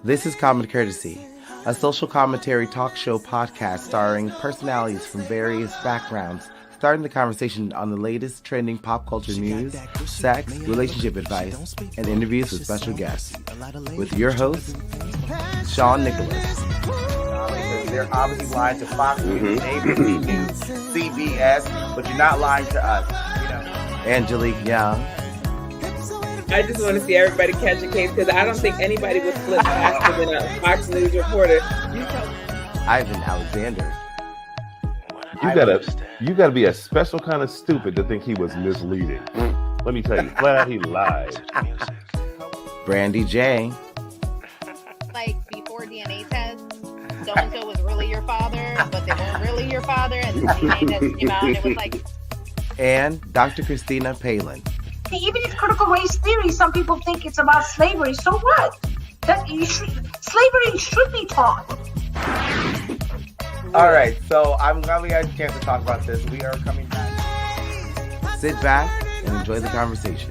This is Common Courtesy, a social commentary talk show podcast starring personalities from various backgrounds, starting the conversation on the latest trending pop culture news, sex, relationship advice, and interviews with special guests. With your host, Sean Nicholas. Because they're obviously lying to Fox News, ABC, CBS, but you're not lying to us. Angelique Young. I just want to see everybody catch a case because I don't think anybody would flip faster than a Fox News reporter. Ivan Alexander. You gotta be a special kind of stupid to think he was misleading. Let me tell you, flat out he lied. Brandy J. Like before DNA tests, so-and-so was really your father, but they weren't really your father, and the DNA test came out and it was like... And Dr. Christina Palin. Even if critical race theory, some people think it's about slavery. So what? Slavery should be taught. All right, so I'm glad we had a chance to talk about this. We are coming back. Sit back and enjoy the conversation.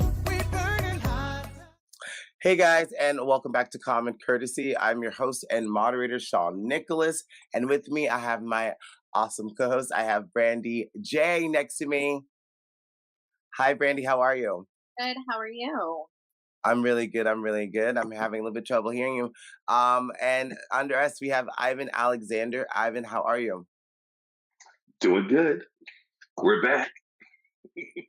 Hey guys, and welcome back to Common Courtesy. I'm your host and moderator, Sean Nicholas, and with me I have my awesome co-host. I have Brandy J next to me. Hi, Brandy. How are you? Good. How are you? I'm really good. I'm having a little bit of trouble hearing you. And under us, we have Ivan Alexander. Ivan, how are you? Doing good. We're back.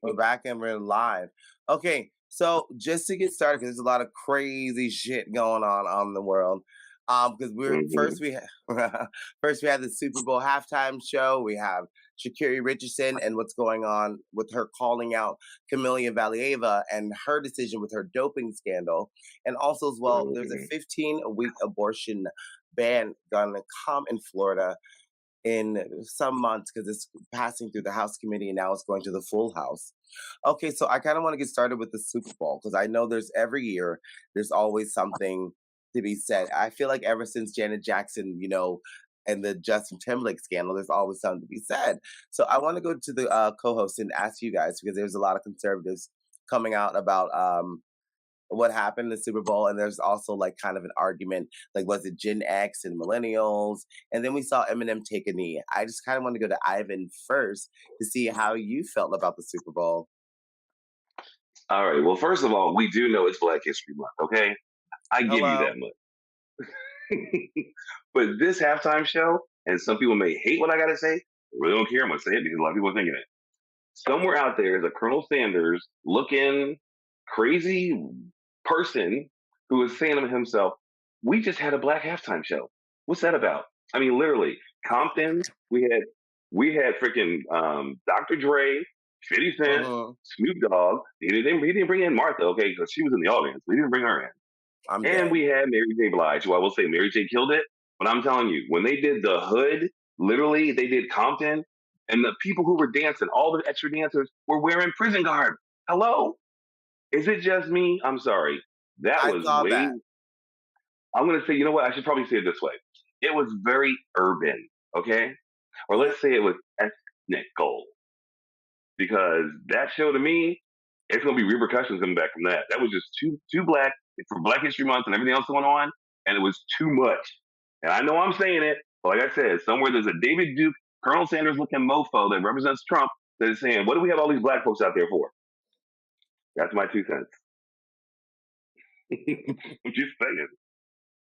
We're back and we're live. Okay, so just to get started, because there's a lot of crazy shit going on in the world. Because first we had the Super Bowl halftime show. We have Sha'Carri Richardson and what's going on with her calling out Camila Valieva and her decision with her doping scandal. And also as well, there's a 15-week abortion ban going to come in Florida in some months because it's passing through the House committee and now it's going to the full House. Okay, so I kind of want to get started with the Super Bowl because I know every year there's always something to be said. I feel like ever since Janet Jackson, and the Justin Timberlake scandal, there's always something to be said. So I want to go to the co-host and ask you guys, because there's a lot of conservatives coming out about what happened in the Super Bowl, and there's also like kind of an argument, like was it Gen X and millennials? And then we saw Eminem take a knee. I just kind of want to go to Ivan first to see how you felt about the Super Bowl. All right. Well, first of all, we do know it's Black History Month, okay? I give you that much. But this halftime show, and some people may hate what I got to say, I really don't care. I'm going to say it because a lot of people are thinking it. Somewhere out there is a Colonel Sanders looking crazy person who is saying to himself, we just had a Black halftime show. What's that about? I mean, literally, Compton, we had freaking Dr. Dre, 50 Cent, Snoop Dogg. He didn't bring in Martha, okay, because she was in the audience. We didn't bring her in. We had Mary J. Blige, who I will say Mary J. killed it. But I'm telling you, when they did the hood, literally, they did Compton, and the people who were dancing, all the extra dancers, were wearing prison garb. Hello? Is it just me? I'm sorry. That was way... I'm going to say, you know what? I should probably say it this way. It was very urban, okay? Or let's say it was ethnical. Because that show to me, it's going to be repercussions coming back from that. That was just too black for Black History Month and everything else going on, and it was too much. And I know I'm saying it, but like I said, somewhere there's a David Duke, Colonel Sanders looking mofo that represents Trump that is saying, what do we have all these black folks out there for? That's my 2 cents. I'm just saying.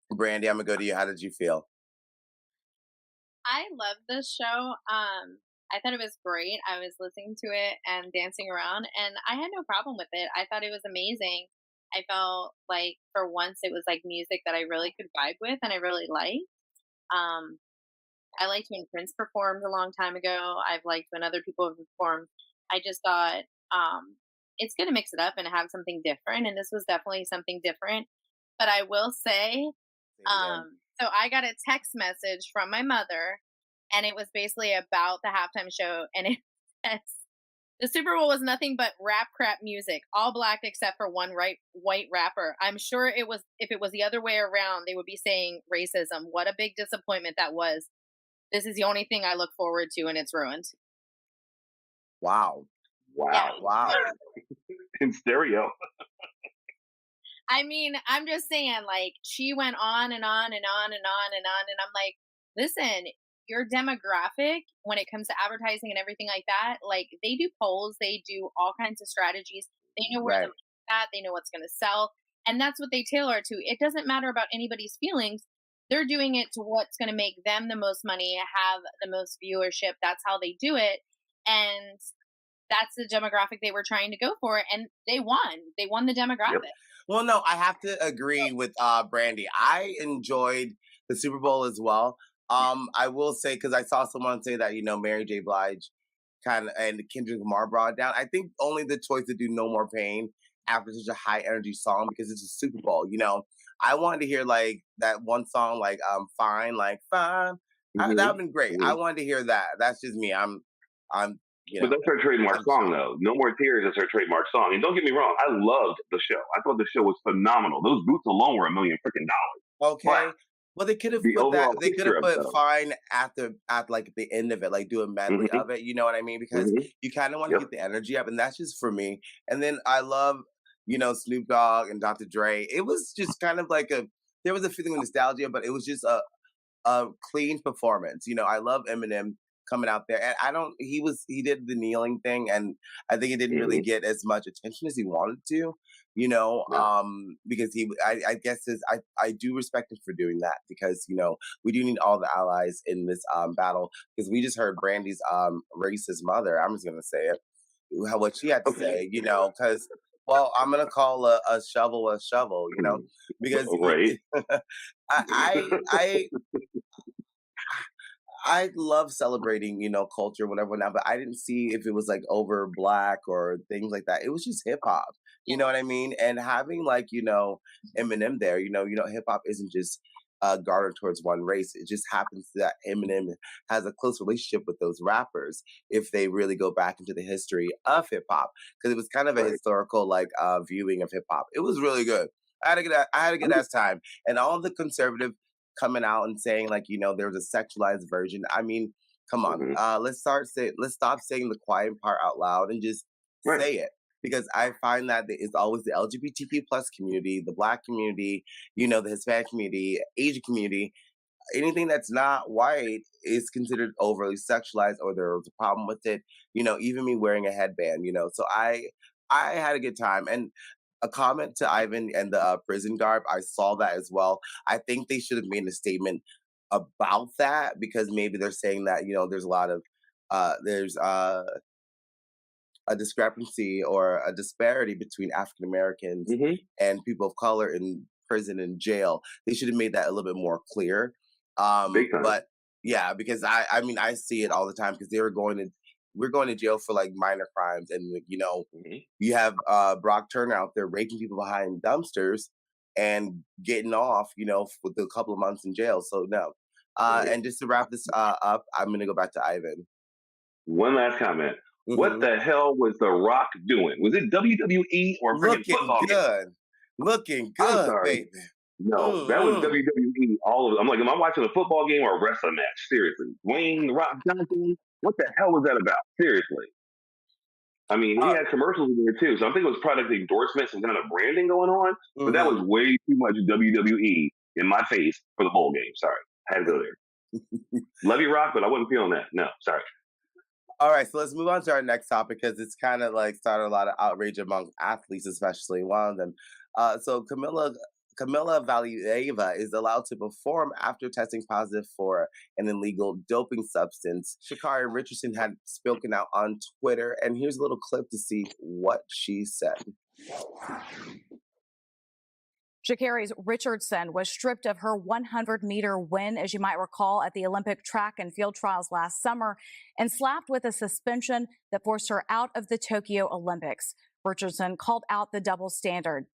Brandy, I'm going to go to you. How did you feel? I love this show. I thought it was great. I was listening to it and dancing around, and I had no problem with it. I thought it was amazing. I felt like for once it was like music that I really could vibe with and I really liked. I liked when Prince performed a long time ago. I've liked when other people have performed. I just thought it's good to mix it up and have something different, and this was definitely something different. But I will say, so I got a text message from my mother, and it was basically about the halftime show, and it says, the Super Bowl was nothing but rap crap music, all black except for one white rapper. I'm sure if it was the other way around, they would be saying racism. What a big disappointment that was. This is the only thing I look forward to, and it's ruined. Wow. Yeah. Wow. In stereo. I mean, I'm just saying, like, she went on and on and on and on and on, and I'm like, listen, your demographic when it comes to advertising and everything like that, like they do polls, they do all kinds of strategies. They know where the Right. money's at, they know what's going to sell, and that's what they tailor to. It doesn't matter about anybody's feelings. They're doing it to what's going to make them the most money, have the most viewership. That's how they do it, and that's the demographic they were trying to go for, and they won. They won the Yep. demographic. Well, no, I have to agree with Brandy. I enjoyed the Super Bowl as well. I will say, because I saw someone say that, Mary J. Blige kind of and Kendrick Lamar brought it down. I think only the choice to do No More Pain after such a high energy song because it's a Super Bowl. I wanted to hear like that one song, like Fine, like Fine. That would have been great. I wanted to hear that. That's just me. I'm, But that's her trademark song, though. No More Tears is her trademark song. And don't get me wrong, I loved the show. I thought the show was phenomenal. Those boots alone were $1 million freaking dollars. Okay. Well, they could have The put that. overall They could picture have of put that. Fine at like the end of it, like do a medley Mhm. of it. You know what I mean? Because Mhm. you kind of want to Yep. get the energy up, and that's just for me. And then I love, Snoop Dogg and Dr. Dre. It was just kind of like there was a feeling of nostalgia, but it was just a clean performance. I love Eminem coming out there, and he did the kneeling thing, and I think it didn't really Mhm. get as much attention as he wanted to, No. because I guess I do respect him for doing that because we do need all the allies in this battle because we just heard Brandy's racist mother. I'm just gonna say it, what she had to say, because. Well, I'm gonna call a shovel a shovel, because Right. I I love celebrating, culture, whatever now, but I didn't see if it was like over black or things like that. It was just hip hop. You know what I mean? And having like, Eminem there, hip hop isn't just garnered towards one race. It just happens that Eminem has a close relationship with those rappers if they really go back into the history of hip hop. Because it was kind of a Right. historical like viewing of hip hop. It was really good. I had a good ass time. And all the conservative coming out and saying like there was a sexualized version. I mean, come on, Mhm. let's stop saying the quiet part out loud and just Right. say it because I find that it's always the LGBTQ plus community, the Black community, the Hispanic community, Asian community. Anything that's not white is considered overly sexualized or there's a problem with it. Even me wearing a headband. So I had a good time and a comment to Ivan and the prison garb. I saw that as well. I think they should have made a statement about that because maybe they're saying that there's a lot of there's a discrepancy or a disparity between African Americans Mhm. and people of color in prison and jail. They should have made that a little bit more clear. Big time. But yeah, because I mean I see it all the time because we're going to jail for like minor crimes and like, Mhm. you have Brock Turner out there raping people behind dumpsters and getting off, with a couple of months in jail. So no. Right. And just to wrap this up, I'm gonna go back to Ivan. One last comment. What hmm the hell was The Rock doing? Was it WWE or a freaking Looking football game? good. Looking I'm good, sorry. baby. No, that was Mm-mm. WWE. All of it. I'm like, am I watching a football game or a wrestling match? Seriously, Dwayne The Rock Johnson. What the hell was that about? Seriously. I mean, he Uh, had commercials in there too, so I think it was product endorsements and kind of branding going on. But that was mhm. way too much WWE in my face for the bowl game. Sorry, I had to go there. Love you, Rock, but I wasn't feeling that. No, sorry. All right, so let's move on to our next topic because it's kind of like started a lot of outrage among athletes, especially one of them. So Camila Valieva is allowed to perform after testing positive for an illegal doping substance. Sha'Carri Richardson had spoken out on Twitter, and here's a little clip to see what she said. Sha'Carri's Richardson was stripped of her 100-meter win, as you might recall, at the Olympic track and field trials last summer, and slapped with a suspension that forced her out of the Tokyo Olympics. Richardson called out the double standard,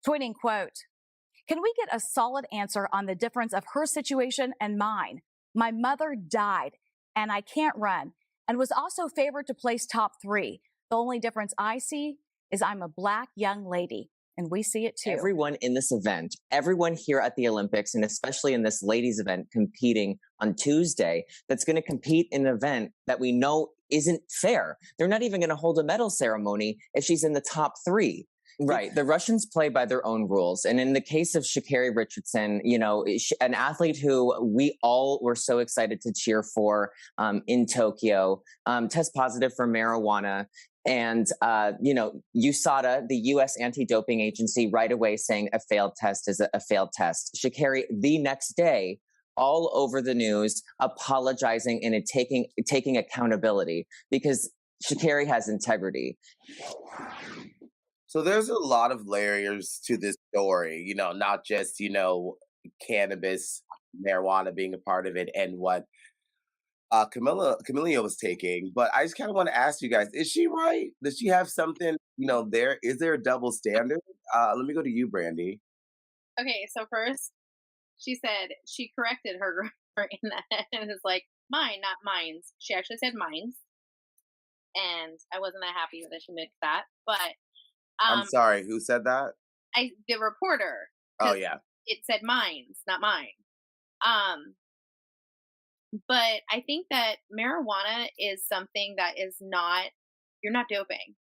tweeting, quote, "Can we get a solid answer on the difference of her situation and mine? My mother died, and I can't run, and was also favored to place top 3. The only difference I see is I'm a Black young lady. And we see it too." Everyone in this event, everyone here at the Olympics, and especially in this ladies event competing on Tuesday, that's going to compete in an event that we know isn't fair. They're not even going to hold a medal ceremony if she's in the top 3. Right. The Russians play by their own rules. And in the case of Sha'Carri Richardson, an athlete who we all were so excited to cheer for in Tokyo, test positive for marijuana. And, USADA, the U.S. anti-doping agency, right away saying a failed test is a failed test. Sha'Carri, the next day, all over the news, apologizing and taking accountability because Sha'Carri has integrity. So there's a lot of layers to this story, not just, cannabis, marijuana being a part of it and what Camellia was taking. But I just kind of want to ask you guys, is she right? Does she have something, is there a double standard? Let me go to you, Brandy. Okay, so first, she said she corrected her grammar in that and it's like, mine, not mines. She actually said mines. And I wasn't that happy that she mixed that. But I'm sorry, who said that? The reporter. Oh yeah. It said mines, not mine. But I think that marijuana is something that is you're not doping.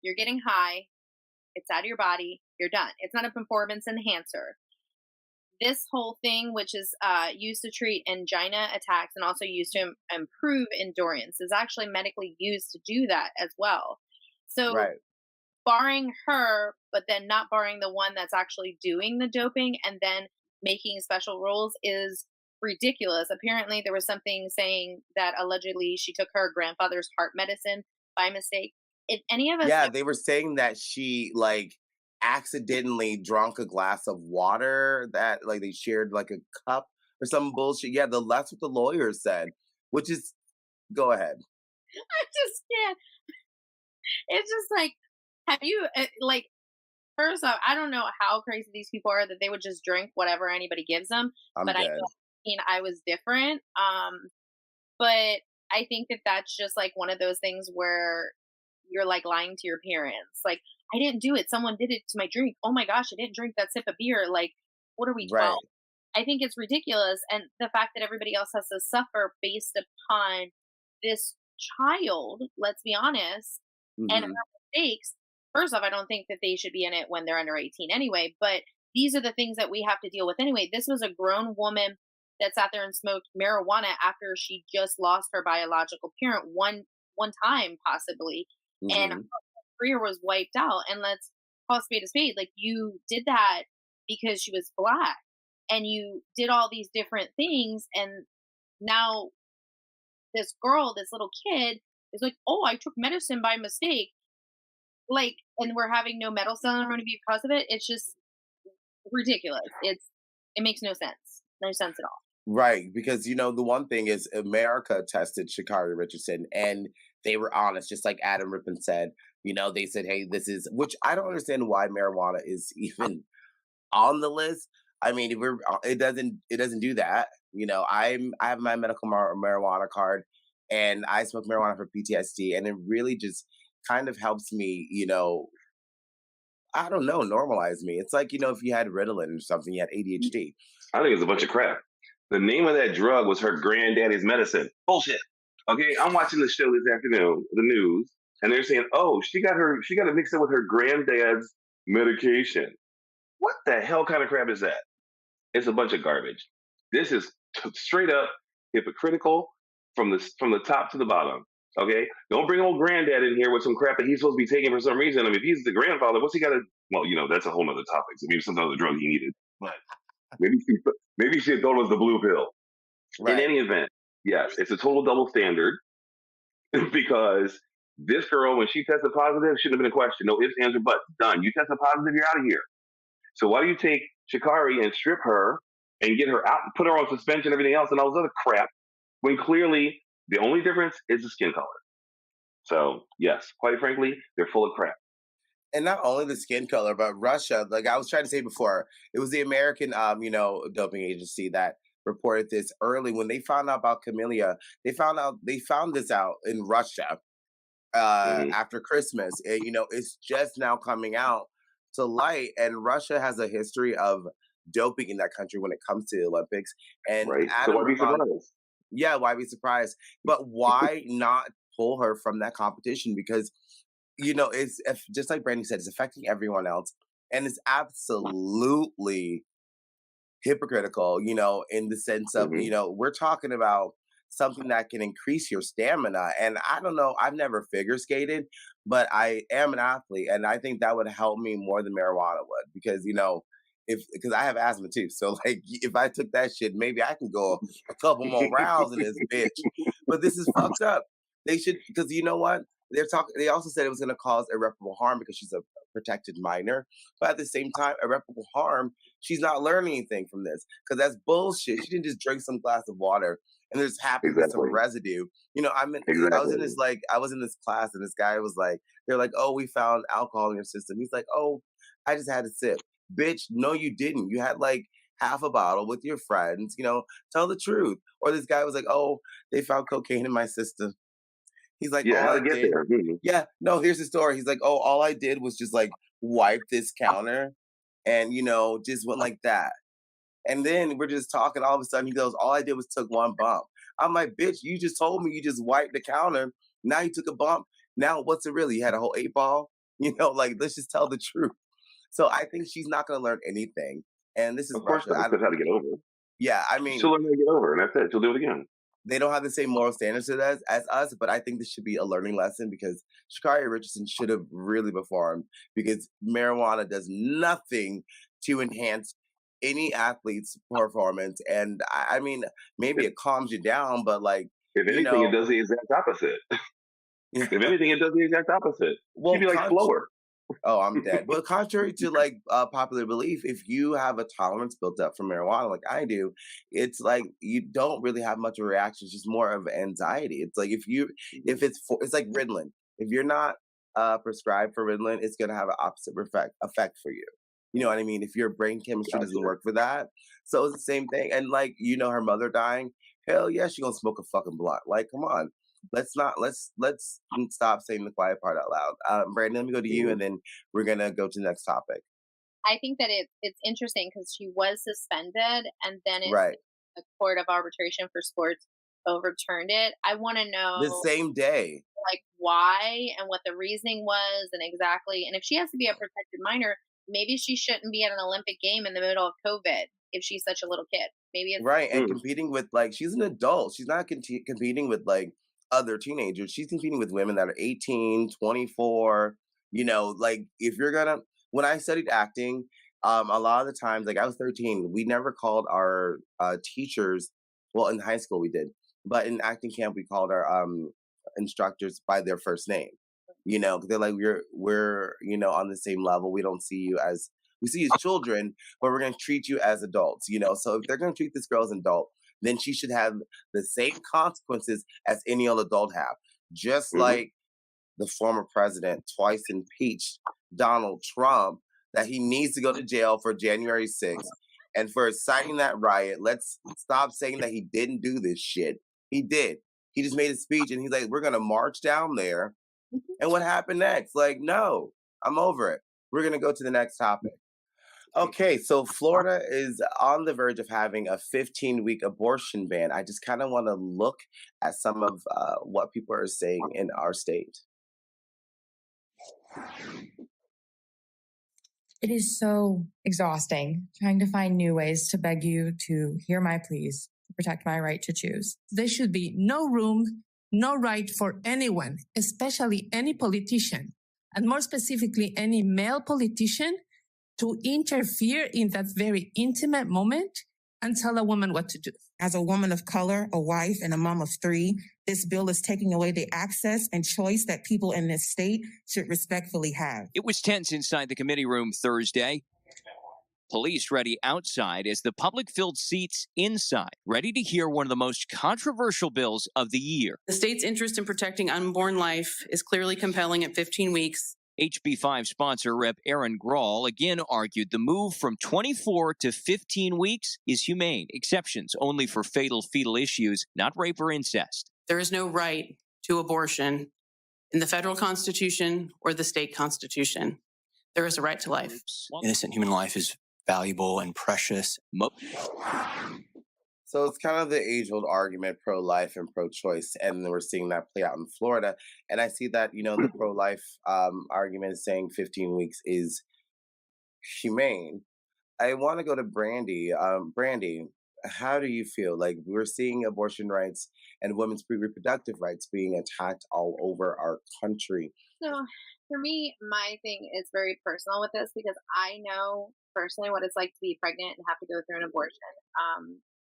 You're getting high. It's out of your body. You're done. It's not a performance enhancer. This whole thing, which is used to treat angina attacks and also used to improve endurance, is actually medically used to do that as well. So right. Barring her, but then not barring the one that's actually doing the doping and then making special rules is ridiculous. Apparently, there was something saying that allegedly she took her grandfather's heart medicine by mistake. If any of us... Yeah, they were saying that she, accidentally drank a glass of water that, they shared, a cup or some bullshit. Yeah, that's what the lawyer said, which is... Go ahead. I just can't. It's just have you, first off, I don't know how crazy these people are that they would just drink whatever anybody gives them. But I was different. But I think that that's just one of those things where you're lying to your parents. I didn't do it. Someone did it to my drink. Oh my gosh, I didn't drink that sip of beer. What are we, 12? Right. I think it's ridiculous. And the fact that everybody else has to suffer based upon this child, let's be honest, and her mistakes. First off, I don't think that they should be in it when they're under 18 anyway, but these are the things that we have to deal with anyway. This was a grown woman that sat there and smoked marijuana after she just lost her biological parent one time possibly, and her career was wiped out. And let's call a spade a spade. You did that because she was Black, and you did all these different things, and now this girl, this little kid, is oh, I took medicine by mistake. And we're having no medal ceremony because of it. It's just ridiculous. It makes no sense. No sense at all. Right, because the one thing is America tested Sha'Carri Richardson and they were honest, just like Adam Rippon said. They said, hey, this is, which I don't understand why marijuana is even on the list. I mean, it doesn't do that. I have my medical marijuana card and I smoke marijuana for PTSD, and it really just kind of helps me, I don't know, normalize me. It's if you had Ritalin or something, you had ADHD. I think it's a bunch of crap. The name of that drug was her granddaddy's medicine. Bullshit. Okay, I'm watching the show this afternoon, the news, and they're saying, oh, she got to mix it with her granddad's medication. What the hell kind of crap is that? It's a bunch of garbage. This is straight up hypocritical from the top to the bottom. Okay, don't bring old granddad in here with some crap that he's supposed to be taking for some reason. I mean, if he's the grandfather, what's he got to? Well, that's a whole other topic. So maybe some other drug he needed, but maybe she thought it was the blue pill. Right. In any event, yes, it's a total double standard because this girl, when she tested positive, shouldn't have been a question. No ifs, ands, or buts. Done. You tested positive, you're out of here. So why do you take Sha'Carri and strip her and get her out, put her on suspension, and everything else, and all this other crap, when clearly the only difference is the skin color? So, yes, quite frankly, they're full of crap. And not only the skin color, but Russia, like I was trying to say before, it was the American, doping agency that reported this early when they found out about Camellia. They found this out in Russia after Christmas. And, it's just now coming out to light. And Russia has a history of doping in that country when it comes to the Olympics. And right. So why be surprised? Yeah, why be surprised? But why not pull her from that competition? Because it's just like Brandy said, it's affecting everyone else. And it's absolutely hypocritical, in the sense of, we're talking about something that can increase your stamina. And I don't know, I've never figure skated, but I am an athlete. And I think that would help me more than marijuana would because, because I have asthma too. So like if I took that shit, maybe I can go a couple more rounds in this bitch. But this is fucked up. They should, because you know what? They also said it was going to cause irreparable harm because she's a protected minor. But at the same time, irreparable harm, she's not learning anything from this because that's bullshit. She didn't just drink some glass of water and there's happened with some residue. I was in this class and this guy was like, they're like, oh, we found alcohol in your system. He's like, oh, I just had a sip. Bitch, no, you didn't. You had like half a bottle with your friends, tell the truth. Or this guy was like, oh, they found cocaine in my system. He's like, yeah, how to get there. Yeah, no, here's the story. He's like, oh, all I did was just like wipe this counter and, just went like that. And then we're just talking. All of a sudden, he goes, all I did was took one bump. I'm like, bitch, you just told me you just wiped the counter. Now you took a bump. Now what's it really? You had a whole 8-ball? Like, let's just tell the truth. So I think she's not going to learn anything. And this is of course, that's how to get over it. Yeah, I mean, she'll learn how to get over it, and that's it. She'll do it again. They don't have the same moral standards as us, but I think this should be a learning lesson because Sha'Carri Richardson should have really performed because marijuana does nothing to enhance any athlete's performance. And I mean, maybe it calms you down, but like, if anything, it does the exact opposite. If anything, it does the exact opposite. Well, she'd be like slower. Oh, I'm dead. But contrary to like popular belief, if you have a tolerance built up from marijuana, like I do, it's like you don't really have much of a reaction. It's just more of anxiety. It's like it's like Ritalin. If you're not prescribed for Ritalin, it's gonna have an opposite effect for you. You know what I mean? If your brain chemistry doesn't work for that, so it's the same thing. And like her mother dying, hell yeah, she gonna smoke a fucking blunt. Like, come on. Let's stop saying the quiet part out loud. Brandon, let me go to you, and then we're gonna go to the next topic. I think that it's interesting because she was suspended, and then the Court of Arbitration for Sports overturned it. I want to know the same day, like why and what the reasoning was, and exactly. And if she has to be a protected minor, maybe she shouldn't be at an Olympic game in the middle of COVID if she's such a little kid. Maybe it's right. And competing with she's an adult. She's not competing with other teenagers. She's competing with women that are 18, 24, like if you're when I studied acting, a lot of the times, like I was 13, we never called our teachers, well, in high school we did, but in acting camp, we called our instructors by their first name, because they're like, we're, on the same level. We don't see you we see you as children, but we're going to treat you as adults, so if they're going to treat this girl as an adult, then she should have the same consequences as any other adult have. Just like the former president twice impeached Donald Trump, that he needs to go to jail for January 6th. And for inciting that riot, let's stop saying that he didn't do this shit. He did. He just made a speech and he's like, we're going to march down there. And what happened next? Like, no, I'm over it. We're going to go to the next topic. Okay, so Florida is on the verge of having a 15-week abortion ban. I just kind of want to look at some of what people are saying in our state. It is so exhausting trying to find new ways to beg you to hear my pleas, to protect my right to choose. There should be no room, no right for anyone, especially any politician, and more specifically, any male politician, to interfere in that very intimate moment and tell a woman what to do. As a woman of color, a wife, and a mom of 3, this bill is taking away the access and choice that people in this state should respectfully have. It was tense inside the committee room Thursday. Police ready outside as the public filled seats inside, ready to hear one of the most controversial bills of the year. The state's interest in protecting unborn life is clearly compelling at 15 weeks. HB5 sponsor Rep. Aaron Grawl again argued the move from 24 to 15 weeks is humane. Exceptions only for fatal fetal issues, not rape or incest. There is no right to abortion in the federal constitution or the state constitution. There is a right to life. Innocent human life is valuable and precious. So it's kind of the age-old argument, pro-life and pro-choice, and then we're seeing that play out in Florida. And I see that the pro-life argument is saying 15 weeks is humane. I want to go to Brandy. Brandy, how do you feel? Like we're seeing abortion rights and women's reproductive rights being attacked all over our country. So for me, my thing is very personal with this because I know personally what it's like to be pregnant and have to go through an abortion.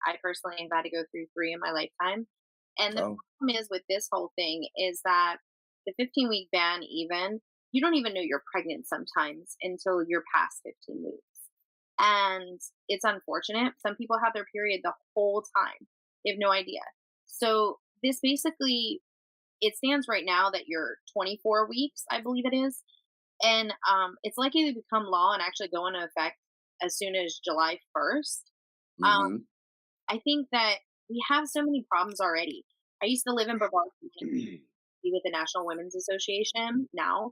I personally have had to go through 3 in my lifetime. And the problem is with this whole thing is that the 15-week ban, even, you don't even know you're pregnant sometimes until you're past 15 weeks. And it's unfortunate. Some people have their period the whole time. They have no idea. So this basically, it stands right now that you're 24 weeks, I believe it is. And it's likely to become law and actually go into effect as soon as July 1st. I think that we have so many problems already. I used to live in Brevard County with the National Women's Association now.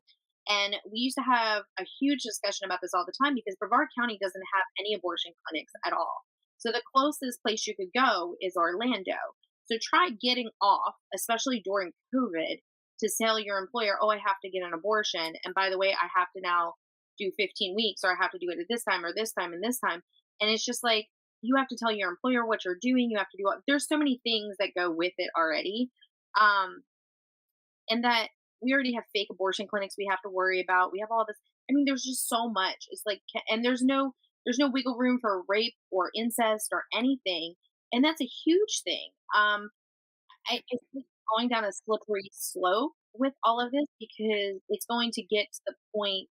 And we used to have a huge discussion about this all the time because Brevard County doesn't have any abortion clinics at all. So the closest place you could go is Orlando. So try getting off, especially during COVID, to tell your employer, oh, I have to get an abortion. And by the way, I have to now do 15 weeks or I have to do it at this time or this time and this time. And it's just like, you have to tell your employer what you're doing. You have to do there's so many things that go with it already. And that we already have fake abortion clinics we have to worry about. We have all this. I mean, there's just so much. It's like, and there's no wiggle room for rape or incest or anything. And that's a huge thing. I think going down a slippery slope with all of this because it's going to get to the point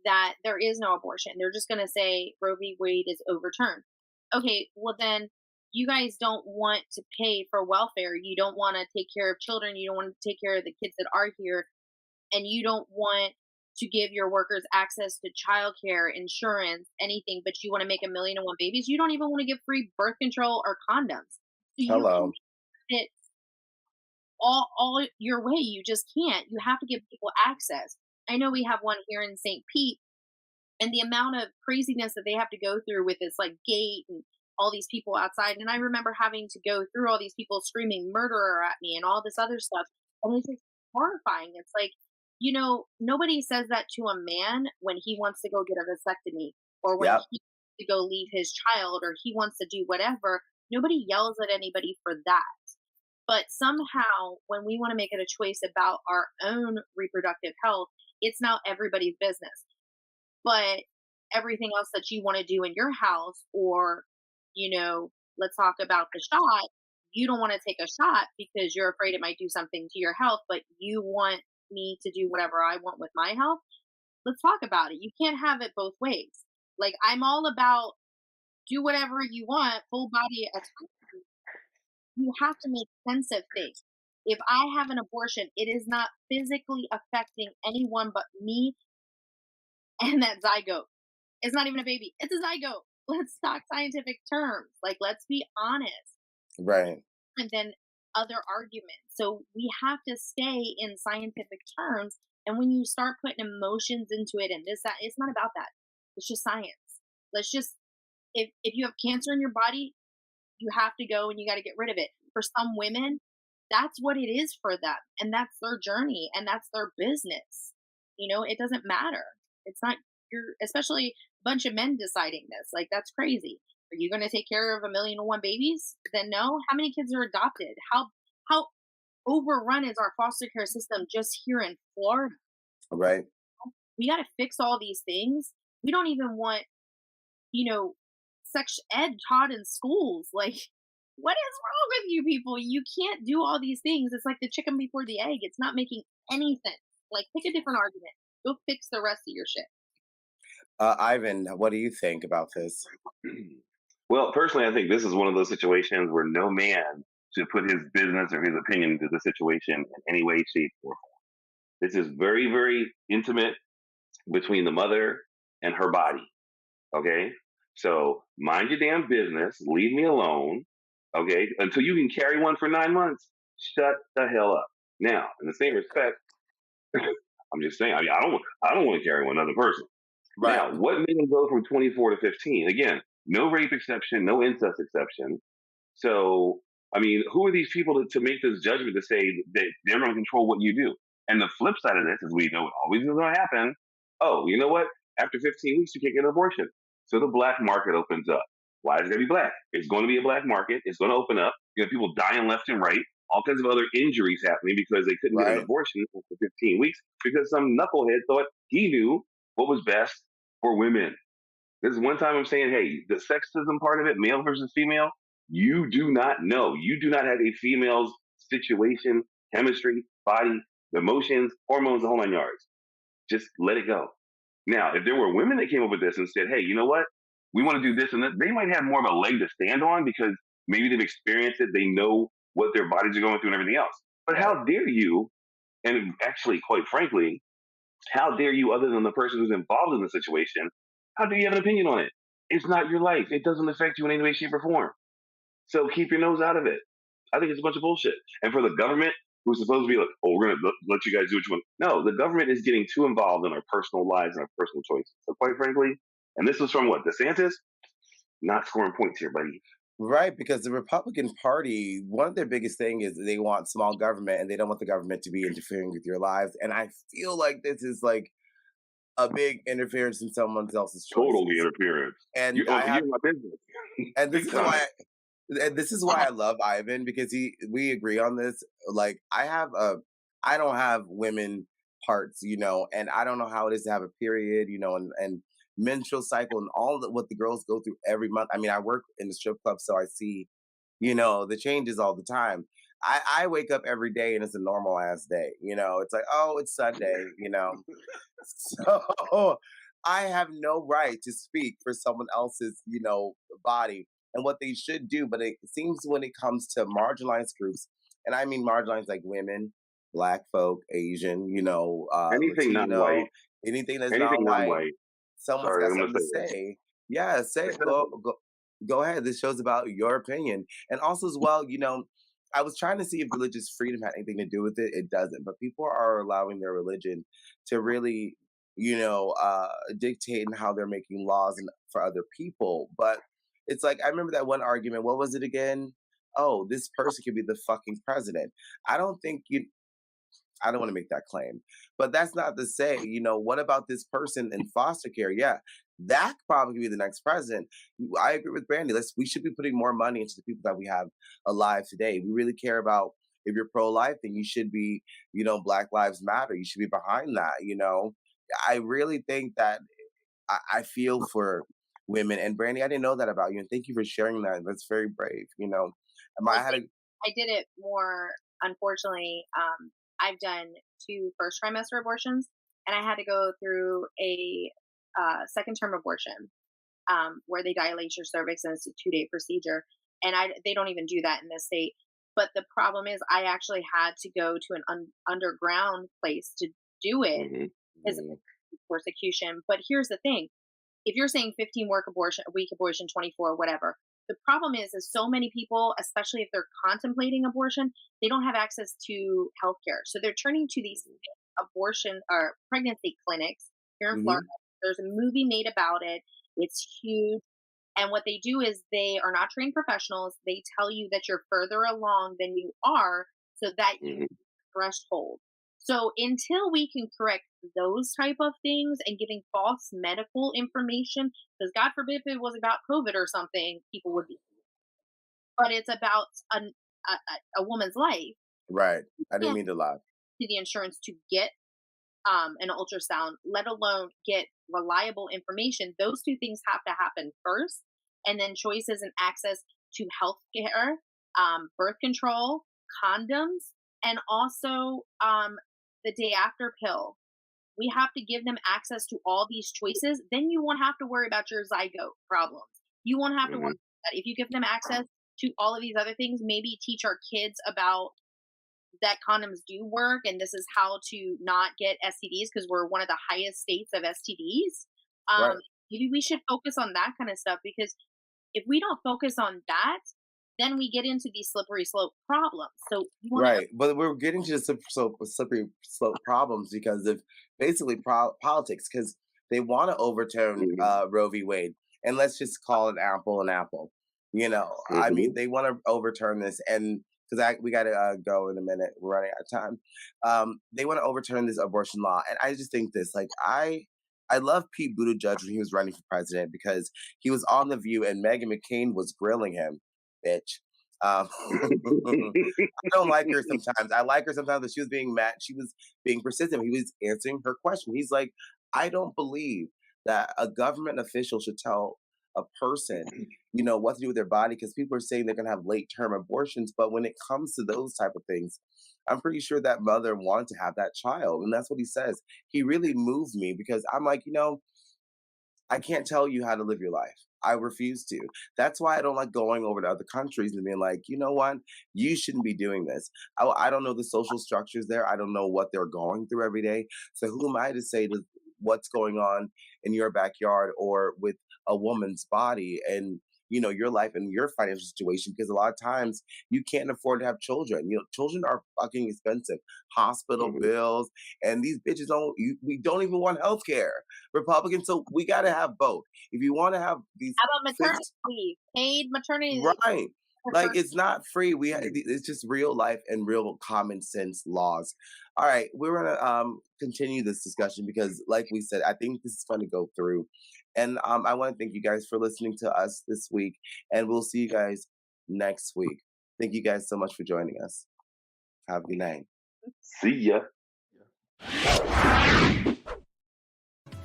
that there is no abortion. They're just going to say Roe v. Wade is overturned. Okay, well then you guys don't want to pay for welfare. You don't want to take care of children. You don't want to take care of the kids that are here. And you don't want to give your workers access to childcare, insurance, anything, but you want to make 1,000,001 babies. You don't even want to give free birth control or condoms. So Hello. it all your way. You just can't. You have to give people access. I know we have one here in St. Pete, and the amount of craziness that they have to go through with this like gate and all these people outside. And I remember having to go through all these people screaming murderer at me and all this other stuff. And it's just horrifying. It's like, nobody says that to a man when he wants to go get a vasectomy or when he wants to go leave his child or he wants to do whatever. Nobody yells at anybody for that. But somehow when we want to make it a choice about our own reproductive health, it's now everybody's business. But everything else that you want to do in your house or, let's talk about the shot. You don't want to take a shot because you're afraid it might do something to your health, but you want me to do whatever I want with my health. Let's talk about it. You can't have it both ways. Like I'm all about do whatever you want, full body autonomy. You have to make sense of things. If I have an abortion, it is not physically affecting anyone but me and that zygote. It's not even a baby. It's a zygote. Let's talk scientific terms. Like, let's be honest. Right. And then other arguments. So we have to stay in scientific terms. And when you start putting emotions into it and this, that, it's not about that. It's just science. Let's just, if you have cancer in your body, you have to go and you got to get rid of it. For some women, that's what it is for them. And that's their journey and that's their business. It doesn't matter. It's not especially a bunch of men deciding this. Like, that's crazy. Are you going to take care of 1,000,001 babies? Then no. How many kids are adopted? How overrun is our foster care system just here in Florida? Right. We got to fix all these things. We don't even want, sex ed taught in schools. Like, what is wrong with you people? You can't do all these things. It's like the chicken before the egg. It's not making any sense. Like, pick a different argument. Go fix the rest of your shit. Ivan, what do you think about this? Well, personally, I think this is one of those situations where no man should put his business or his opinion into the situation in any way, shape, or form. This is very, very intimate between the mother and her body. Okay? So mind your damn business. Leave me alone. Okay? Until you can carry one for 9 months, shut the hell up. Now, in the same respect, I'm just saying, I don't want to carry one other person. Right. Now, what made him go from 24 to 15? Again, no rape exception, no incest exception. So, I mean, who are these people to make this judgment to say that they're going to control what you do? And the flip side of this is we know it always is going to happen. Oh, you know what? After 15 weeks, you can't get an abortion. So the black market opens up. Why is it going to be black? It's going to be a black market. It's going to open up. You have people dying left and right. All kinds of other injuries happening because they couldn't get an abortion for 15 weeks because some knucklehead thought he knew what was best for women. This is one time I'm saying, hey, the sexism part of it, male versus female, you do not know. You do not have a female's situation, chemistry, body, emotions, hormones, the whole 9 yards. Just let it go. Now, if there were women that came up with this and said, hey, you know what? We want to do this and that, they might have more of a leg to stand on because maybe they've experienced it. They know what their bodies are going through and everything else. But how dare you, and actually, quite frankly, how dare you, other than the person who's involved in the situation, how do you have an opinion on it? It's not your life. It doesn't affect you in any way, shape, or form. So keep your nose out of it. I think it's a bunch of bullshit. And for the government, who's supposed to be like, oh, we're going to let you guys do what you want. No, the government is getting too involved in our personal lives and our personal choices. So quite frankly, and this was from what, DeSantis? Not scoring points here, buddy. Right, because the Republican Party, one of their biggest thing is they want small government and they don't want the government to be interfering with your lives. And I feel like this is like a big interference in someone else's choices. Totally interference. And you're my business. And this is why this is why I love Ivan, because we agree on this. Like I don't have women parts, you know, and I don't know how it is to have a period, you know, and menstrual cycle and all what the girls go through every month. I mean, I work in the strip club, so I see, you know, the changes all the time. I wake up every day and it's a normal ass day, you know. It's like, oh, it's Sunday, you know. So I have no right to speak for someone else's, you know, body and what they should do. But it seems when it comes to marginalized groups, and I mean marginalized like women, black folk, Asian, you know, anything Latino, non-white, anything that's anything non-white, non-white. someone's Sorry, got I'm something gonna to say say. Yeah, say it. Go ahead. This show's about your opinion. And also as well, you know, I was trying to see if religious freedom had anything to do with it. It doesn't. But people are allowing their religion to really, you know, dictate in how they're making laws and for other people. But it's like I remember that one argument. What was it again? Oh, this person could be the fucking president. I don't think you I don't want to make that claim, but that's not to say, you know, what about this person in foster care? Yeah, that could probably be the next president. I agree with Brandy. We should be putting more money into the people that we have alive today. We really care about if you're pro-life, then you should be, you know, Black Lives Matter. You should be behind that, you know. I really think that I feel for women. And Brandy, I didn't know that about you. And thank you for sharing that. That's very brave, you know. I did it more, unfortunately. I've done 2 first trimester abortions, and I had to go through a second term abortion where they dilate your cervix, and it's a 2-day procedure. And they don't even do that in this state. But the problem is, I actually had to go to an underground place to do it because of persecution. But here's the thing: if you're saying 15 week abortion, 24, whatever. The problem is so many people, especially if they're contemplating abortion, they don't have access to healthcare. So they're turning to these abortion or pregnancy clinics here in Florida. There's a movie made about it. It's huge. And what they do is they are not trained professionals. They tell you that you're further along than you are so that you threshold. So until we can correct those type of things and giving false medical information, because God forbid if it was about COVID or something, people would be. But it's about a woman's life. Right. I didn't mean to lie. To the insurance to get an ultrasound, let alone get reliable information. Those 2 things have to happen first, and then choices and access to health care, birth control, condoms, and also the day after pill. We have to give them access to all these choices. Then you won't have to worry about your zygote problems. You won't have to worry about that. If you give them access to all of these other things, maybe teach our kids about that condoms do work and this is how to not get STDs because we're one of the highest states of STDs. Right. Maybe we should focus on that kind of stuff, because if we don't focus on that, then we get into these slippery slope problems. So right, but we're getting to the slippery slope problems because of basically politics, because they want to overturn Roe v. Wade, and let's just call an apple an apple. You know, I mean, they want to overturn this, and because we got to go in a minute, we're running out of time. They want to overturn this abortion law, and I just think this, like, I love Pete Buttigieg when he was running for president because he was on The View and Meghan McCain was grilling him, bitch. I don't like her sometimes. I like her sometimes, but she was being mad. She was being persistent. He was answering her question. He's like, I don't believe that a government official should tell a person, you know, what to do with their body because people are saying they're going to have late term abortions. But when it comes to those type of things, I'm pretty sure that mother wanted to have that child. And that's what he says. He really moved me because I'm like, you know, I can't tell you how to live your life. I refuse to. That's why I don't like going over to other countries and being like, you know what? You shouldn't be doing this. I don't know the social structures there. I don't know what they're going through every day. So who am I to say to what's going on in your backyard or with a woman's body and, you know, your life and your financial situation? Because a lot of times you can't afford to have children. You know, children are fucking expensive. Hospital bills, and these bitches we don't even want health care. Republicans, so we got to have both. If you want to have these, how about maternity leave? Paid maternity leave. Right. Like, it's not free. It's just real life and real common sense laws. All right, we're gonna continue this discussion because, like we said, I think this is going to go through. And I want to thank you guys for listening to us this week, and we'll see you guys next week. Thank you guys so much for joining us. Have a good night. See ya.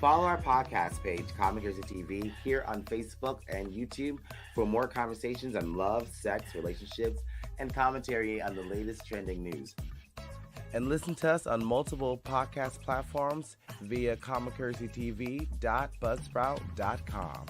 Follow our podcast page, Comic Jersey TV, here on Facebook and YouTube for more conversations on love, sex, relationships, and commentary on the latest trending news. And listen to us on multiple podcast platforms via comicjerseytv.buzzsprout.com.